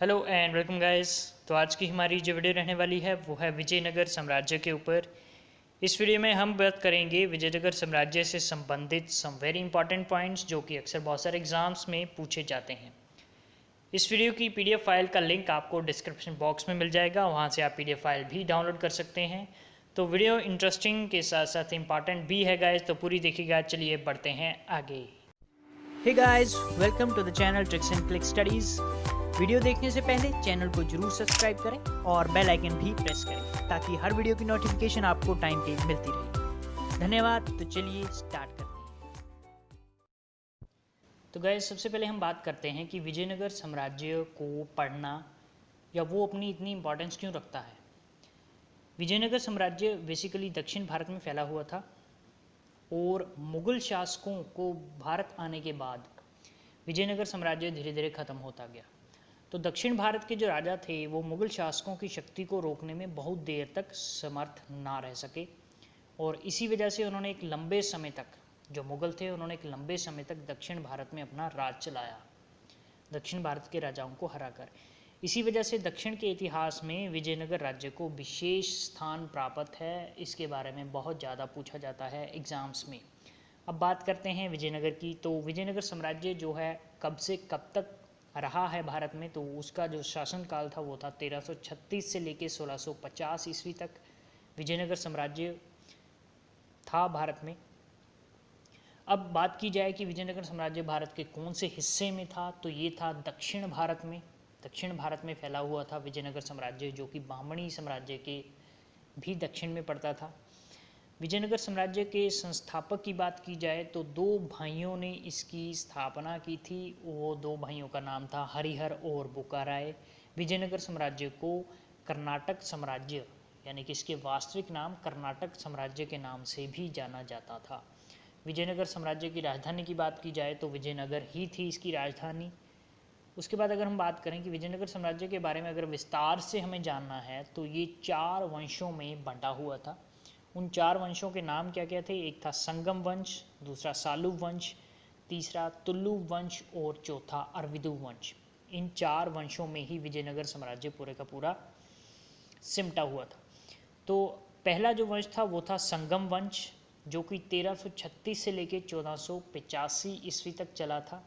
Hello and welcome guys. तो आज की हमारी जो वीडियो रहने वाली है वो है विजयनगर साम्राज्य के ऊपर। इस वीडियो में हम बात करेंगे विजयनगर साम्राज्य से संबंधित सम वेरी इंपॉर्टेंट पॉइंट्स जो कि अक्सर बहुत सारे एग्जाम्स में पूछे जाते हैं। इस वीडियो की पीडीएफ फाइल का लिंक आपको डिस्क्रिप्शन बॉक्स में मिल जाएगा, वहाँ से आप पीडीएफ फाइल भी डाउनलोड कर सकते हैं। तो वीडियो इंटरेस्टिंग के साथ साथ इंपॉर्टेंट भी है गाइस, तो पूरी देखिएगा। चलिए बढ़ते हैं आगे। Hey guys, welcome to the channel tricks and click studies. Video देखने से पहले चैनल को जरूर सब्सक्राइब करें और बेल आइकन भी प्रेस करें ताकि हर वीडियो की नोटिफिकेशन आपको टाइम पे मिलती रहे। धन्यवाद। तो चलिए स्टार्ट करते हैं। तो गाइस, सबसे पहले हम बात करते हैं कि विजयनगर साम्राज्य को पढ़ना या वो अपनी इतनी इम्पोर्टेंस क्यों रखता है। विजयनगर साम्राज्य बेसिकली दक्षिण भारत में फैला हुआ था और मुगल शासकों को भारत आने के बाद विजयनगर साम्राज्य धीरे धीरे खत्म होता गया। तो दक्षिण भारत के जो राजा थे वो मुगल शासकों की शक्ति को रोकने में बहुत देर तक समर्थ ना रह सके और इसी वजह से उन्होंने एक लंबे समय तक, जो मुगल थे उन्होंने एक लंबे समय तक दक्षिण भारत में अपना राज चलाया, दक्षिण भारत के राजाओं को हराकर। इसी वजह से दक्षिण के इतिहास में विजयनगर राज्य को विशेष स्थान प्राप्त है। इसके बारे में बहुत ज़्यादा पूछा जाता है एग्ज़ाम्स में। अब बात करते हैं विजयनगर की। तो विजयनगर साम्राज्य जो है कब से कब तक रहा है भारत में, तो उसका जो शासनकाल था वो था 1336 से लेकर 1650 ईस्वी तक विजयनगर साम्राज्य था भारत में। अब बात की जाए कि विजयनगर साम्राज्य भारत के कौन से हिस्से में था, तो ये था दक्षिण भारत में। दक्षिण भारत में फैला हुआ था विजयनगर साम्राज्य, जो कि बामणी साम्राज्य के भी दक्षिण में पड़ता था। विजयनगर साम्राज्य के संस्थापक की बात की जाए तो दो भाइयों ने इसकी स्थापना की थी। वो दो भाइयों का नाम था हरिहर और बुक्काराय। विजयनगर साम्राज्य को कर्नाटक साम्राज्य, यानी कि इसके वास्तविक नाम कर्नाटक साम्राज्य के नाम से भी जाना जाता था। विजयनगर साम्राज्य की राजधानी की बात की जाए तो विजयनगर ही थी इसकी राजधानी। उसके बाद अगर हम बात करें कि विजयनगर साम्राज्य के बारे में अगर विस्तार से हमें जानना है तो ये 4 वंशों में बंटा हुआ था। उन 4 वंशों के नाम क्या क्या थे? एक था संगम वंश, दूसरा सालुव वंश, तीसरा तुलु वंश और चौथा अरविदु वंश। इन 4 वंशों में ही विजयनगर साम्राज्य पूरे का पूरा सिमटा हुआ था। तो पहला जो वंश था वो था संगम वंश, जो कि 1336 से लेकर 1485 ईस्वी तक चला था।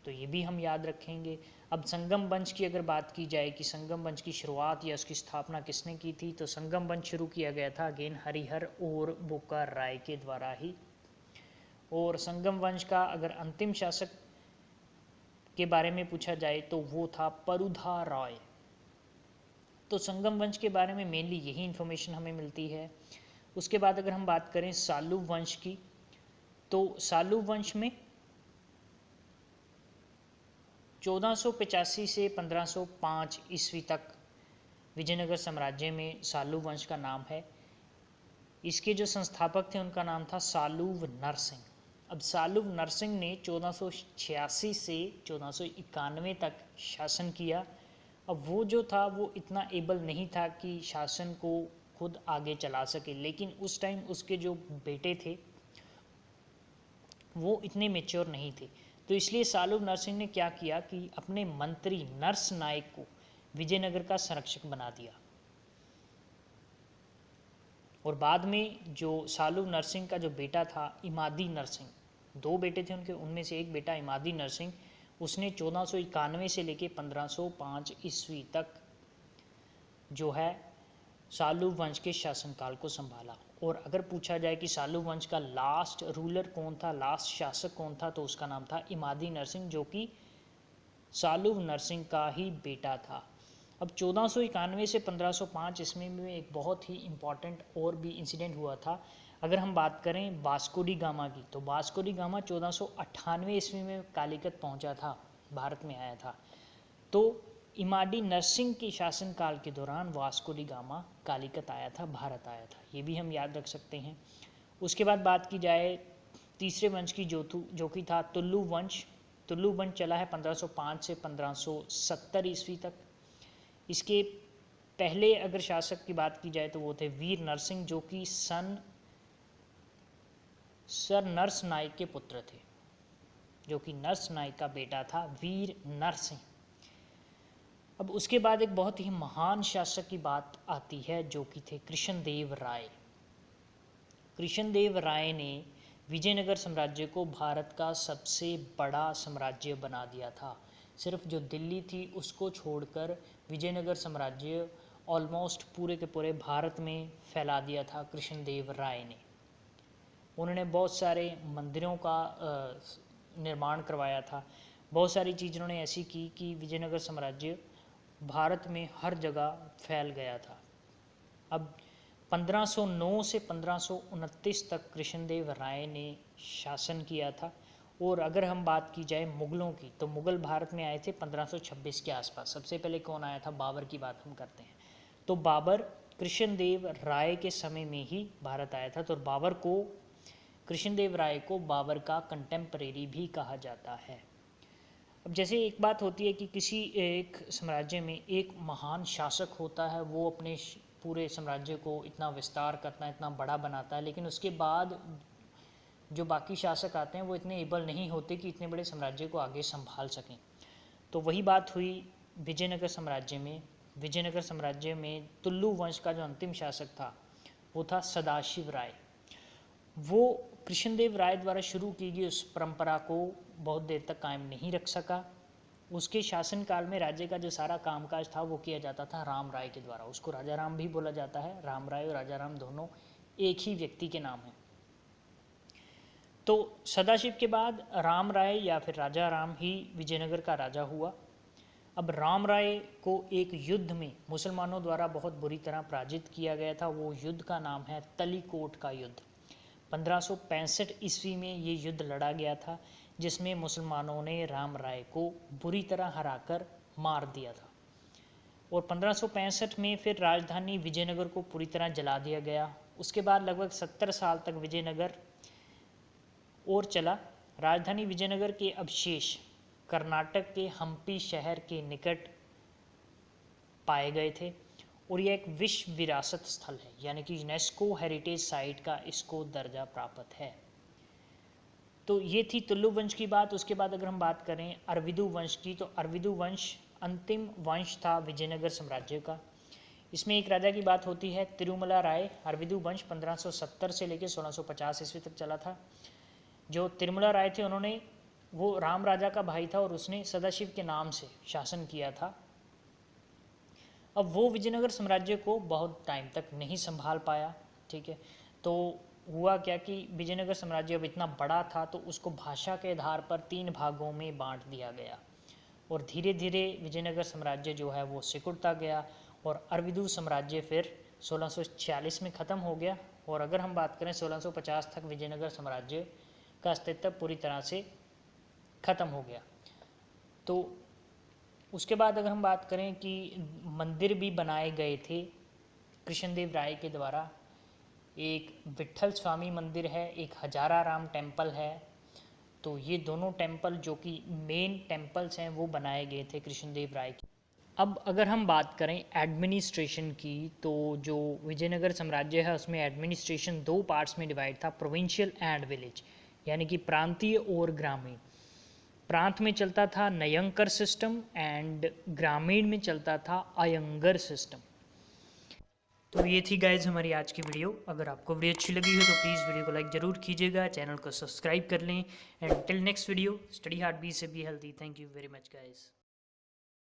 तो ये भी हम याद रखेंगे। अब संगम वंश की अगर बात की जाए कि संगम वंश की शुरुआत या उसकी स्थापना किसने की थी, तो संगम वंश शुरू किया गया था अगेन हरिहर और बुक्काराय के द्वारा ही। और संगम वंश का अगर अंतिम शासक के बारे में पूछा जाए तो वो था परुधा रॉय। तो संगम वंश के बारे में मेनली यही इन्फॉर्मेशन हमें मिलती है। उसके बाद अगर हम बात करें सालुव वंश की, तो सालुव वंश में 1485 से 1505 ईस्वी तक विजयनगर साम्राज्य में सालुव वंश का नाम है। इसके जो संस्थापक थे उनका नाम था सालुव नरसिंह। अब सालुव नरसिंह ने 1486 से 1491 तक शासन किया। अब वो जो था वो इतना एबल नहीं था कि शासन को खुद आगे चला सके, लेकिन उस टाइम उसके जो बेटे थे वो इतने मेच्योर नहीं थे। तो इसलिए सालुव नरसिंह ने क्या किया कि अपने मंत्री नरस नायक को विजयनगर का संरक्षक बना दिया। और बाद में जो सालुव नरसिंह का जो बेटा था इमादी नरसिंह, 2 बेटे थे उनके, उनमें से एक बेटा इमादी नरसिंह, उसने 1491 से लेकर 1505 ईस्वी तक जो है सालुव वंश के शासनकाल को संभाला। और अगर पूछा जाए कि सालुव वंश का लास्ट रूलर कौन था, लास्ट शासक कौन था, तो उसका नाम था इमादी नरसिंह, जो कि सालुव नरसिंह का ही बेटा था। अब 1491 से 1505 ईस्वी में एक बहुत ही इम्पॉर्टेंट और भी इंसिडेंट हुआ था। अगर हम बात करें वास्को डी गामा की, तो वास्को डी गामा 1498 ईस्वी में कालीकत पहुंचा था, भारत में आया था। तो इमाडी नरसिंह के शासनकाल के दौरान वास्को डी गामा कालीकत आया था, भारत आया था। ये भी हम याद रख सकते हैं। उसके बाद बात की जाए तीसरे वंश की, जो कि था तुलु वंश। तुलु वंश चला है 1505 से 1570 ईस्वी तक। इसके पहले अगर शासक की बात की जाए तो वो थे वीर नरसिंह, जो कि सर नरस नायक के पुत्र थे, जो कि नरस नायक का बेटा था वीर नरसिंह। अब उसके बाद एक बहुत ही महान शासक की बात आती है जो कि थे कृष्णदेव राय। कृष्णदेव राय ने विजयनगर साम्राज्य को भारत का सबसे बड़ा साम्राज्य बना दिया था। सिर्फ जो दिल्ली थी उसको छोड़कर विजयनगर साम्राज्य ऑलमोस्ट पूरे के पूरे भारत में फैला दिया था कृष्णदेव राय ने। उन्होंने बहुत सारे मंदिरों का निर्माण करवाया था, बहुत सारी चीज़ उन्होंने ऐसी की कि विजयनगर साम्राज्य भारत में हर जगह फैल गया था। अब 1509 से 1529 तक कृष्णदेव राय ने शासन किया था। और अगर हम बात की जाए मुग़लों की, तो मुग़ल भारत में आए थे 1526 के आसपास। सबसे पहले कौन आया था? बाबर की बात हम करते हैं। तो बाबर कृष्णदेव राय के समय में ही भारत आया था। तो कृष्णदेव राय को बाबर का कंटेम्परेरी भी कहा जाता है। अब जैसे एक बात होती है कि किसी एक साम्राज्य में एक महान शासक होता है, वो अपने पूरे साम्राज्य को इतना विस्तार करता है, इतना बड़ा बनाता है, लेकिन उसके बाद जो बाकी शासक आते हैं वो इतने एबल नहीं होते कि इतने बड़े साम्राज्य को आगे संभाल सकें। तो वही बात हुई विजयनगर साम्राज्य में। विजयनगर साम्राज्य में तुल्लु वंश का जो अंतिम शासक था वो था सदाशिव राय। वो कृष्णदेव राय द्वारा शुरू की गई उस परंपरा को बहुत देर तक कायम नहीं रख सका। उसके शासनकाल में राज्य का जो सारा कामकाज था वो किया जाता था राम राय के द्वारा। उसको राजा राम भी बोला जाता है। राम राय और राजा राम दोनों एक ही व्यक्ति के नाम हैं। तो सदाशिव के बाद राम राय या फिर राजा राम ही विजयनगर का राजा हुआ। अब राम राय को एक युद्ध में मुसलमानों द्वारा बहुत बुरी तरह पराजित किया गया था। वो युद्ध का नाम है तलीकोट का युद्ध। 1565 ईस्वी में ये युद्ध लड़ा गया था, जिसमें मुसलमानों ने राम राय को बुरी तरह हराकर मार दिया था। और 1565 में फिर राजधानी विजयनगर को पूरी तरह जला दिया गया। उसके बाद लगभग 70 साल तक विजयनगर और चला। राजधानी विजयनगर के अवशेष कर्नाटक के हम्पी शहर के निकट पाए गए थे और यह एक विश्व विरासत स्थल है, यानी कि यूनेस्को हेरिटेज साइट का इसको दर्जा प्राप्त है। तो ये थी तुल्लु वंश की बात। उसके बाद अगर हम बात करें अरविदु वंश की, तो अरविदु वंश अंतिम वंश था विजयनगर साम्राज्य का। इसमें एक राजा की बात होती है तिरुमला राय। अरविदु वंश 1570 से लेकर 1650 ईस्वी तक चला था। जो तिरुमला राय थे उन्होंने, वो राम राजा का भाई था और उसने सदाशिव के नाम से शासन किया था। अब वो विजयनगर साम्राज्य को बहुत टाइम तक नहीं संभाल पाया। ठीक है, तो हुआ क्या कि विजयनगर साम्राज्य अब इतना बड़ा था तो उसको भाषा के आधार पर 3 भागों में बांट दिया गया और धीरे धीरे विजयनगर साम्राज्य जो है वो सिकुड़ता गया और अरविदु साम्राज्य फिर 1646 में ख़त्म हो गया। और अगर हम बात करें 1650 तक विजयनगर साम्राज्य का अस्तित्व पूरी तरह से ख़त्म हो गया। तो उसके बाद अगर हम बात करें कि मंदिर भी बनाए गए थे कृष्णदेव राय के द्वारा। एक विट्ठल स्वामी मंदिर है, एक हजाराराम टेम्पल है। तो ये दोनों टेम्पल जो कि मेन टेम्पल्स हैं वो बनाए गए थे कृष्णदेव राय के। अब अगर हम बात करें एडमिनिस्ट्रेशन की, तो जो विजयनगर साम्राज्य है उसमें एडमिनिस्ट्रेशन 2 पार्ट्स में डिवाइड था, प्रोविंशियल एंड विलेज, यानी कि प्रांतीय और ग्रामीण। प्रांत में चलता था नयंकर सिस्टम एंड ग्रामीण में चलता था अयंगर सिस्टम। तो ये थी गाइज हमारी आज की वीडियो। अगर आपको वीडियो अच्छी लगी हो तो प्लीज़ वीडियो को लाइक ज़रूर कीजिएगा, चैनल को सब्सक्राइब कर लें। And till next video, study hard be से be healthy. Thank you very much guys.